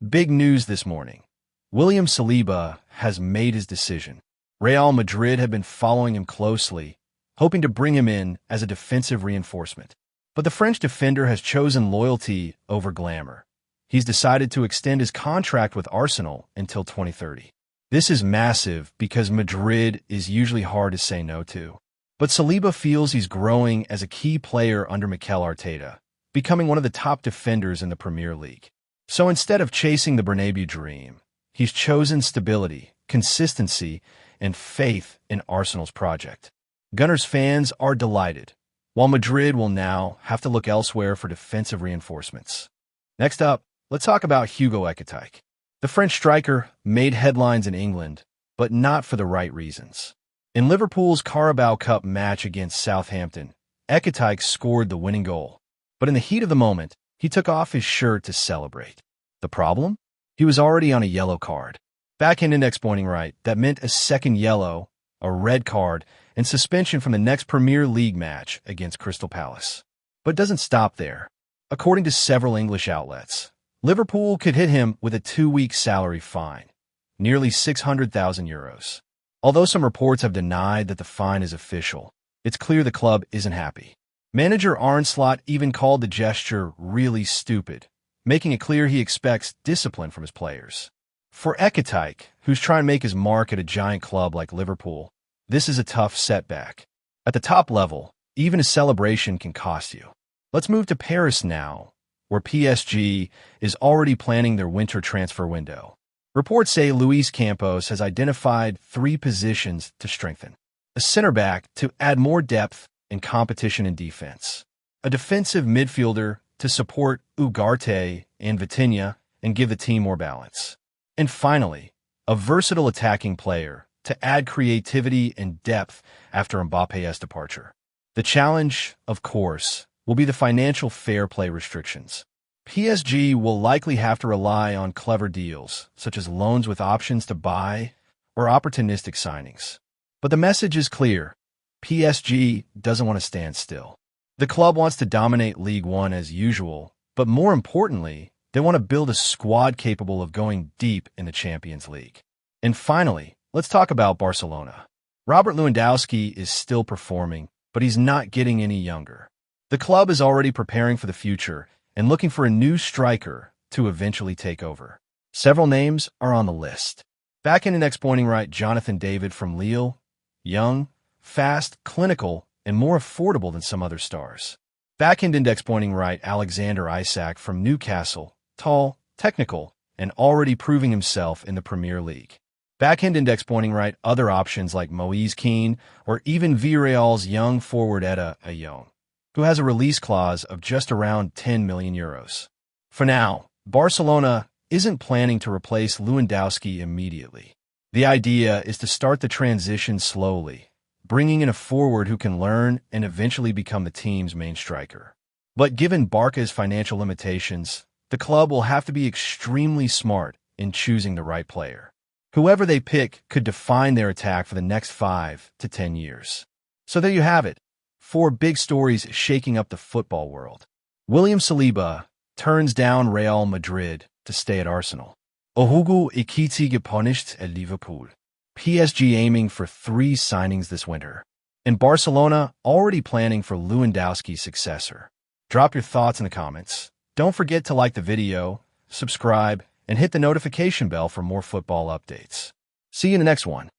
Big news this morning. William Saliba has made his decision. Real Madrid have been following him closely, hoping to bring him in as a defensive reinforcement. But the French defender has chosen loyalty over glamour. He's decided to extend his contract with Arsenal until 2030. This is massive because Madrid is usually hard to say no to. But Saliba feels he's growing as a key player under Mikel Arteta, becoming one of the top defenders in the Premier League. So instead of chasing the Bernabeu dream, he's chosen stability, consistency, and faith in Arsenal's project. Gunners fans are delighted, while Madrid will now have to look elsewhere for defensive reinforcements. Next up, let's talk about Hugo Ekitike. The French striker made headlines in England, but not for the right reasons. In Liverpool's Carabao Cup match against Southampton, Ekitike scored the winning goal. But in the heat of the moment, he took off his shirt to celebrate. The problem? He was already on a yellow card. Backhand index pointing right, that meant a second yellow, a red card, and suspension from the next Premier League match against Crystal Palace. But it doesn't stop there. According to several English outlets, Liverpool could hit him with a 2-week salary fine, nearly €600,000. Although some reports have denied that the fine is official, it's clear the club isn't happy. Manager Arne Slot even called the gesture really stupid, making it clear he expects discipline from his players. For Ekitike, who's trying to make his mark at a giant club like Liverpool, this is a tough setback. At the top level, even a celebration can cost you. Let's move to Paris now, where PSG is already planning their winter transfer window. Reports say Luis Campos has identified 3 positions to strengthen. A center back to add more depth and competition in defense. A defensive midfielder to support Ugarte and Vitinha and give the team more balance. And finally, a versatile attacking player to add creativity and depth after Mbappe's departure. The challenge, of course, will be the financial fair play restrictions. PSG will likely have to rely on clever deals, such as loans with options to buy or opportunistic signings. But the message is clear. PSG doesn't want to stand still. The club wants to dominate League One as usual, but more importantly, they want to build a squad capable of going deep in the Champions League. And finally, let's talk about Barcelona. Robert Lewandowski is still performing, but he's not getting any younger. The club is already preparing for the future and looking for a new striker to eventually take over. Several names are on the list. Backhand index pointing right Jonathan David from Lille, young, fast, clinical, and more affordable than some other stars. Backhand index pointing right Alexander Isak from Newcastle, tall, technical, and already proving himself in the Premier League. Backhand index pointing right other options like Moise Kean or even Villarreal's young forward Eda Ayoung, who has a release clause of just around €10 million. For now, Barcelona isn't planning to replace Lewandowski immediately. The idea is to start the transition slowly, bringing in a forward who can learn and eventually become the team's main striker. But given Barca's financial limitations, the club will have to be extremely smart in choosing the right player. Whoever they pick could define their attack for the next 5 to 10 years. So there you have it. 4 big stories shaking up the football world. William Saliba turns down Real Madrid to stay at Arsenal. Hugo Ekitike punished at Liverpool. PSG aiming for 3 signings this winter. And Barcelona already planning for Lewandowski's successor. Drop your thoughts in the comments. Don't forget to like the video, subscribe, and hit the notification bell for more football updates. See you in the next one.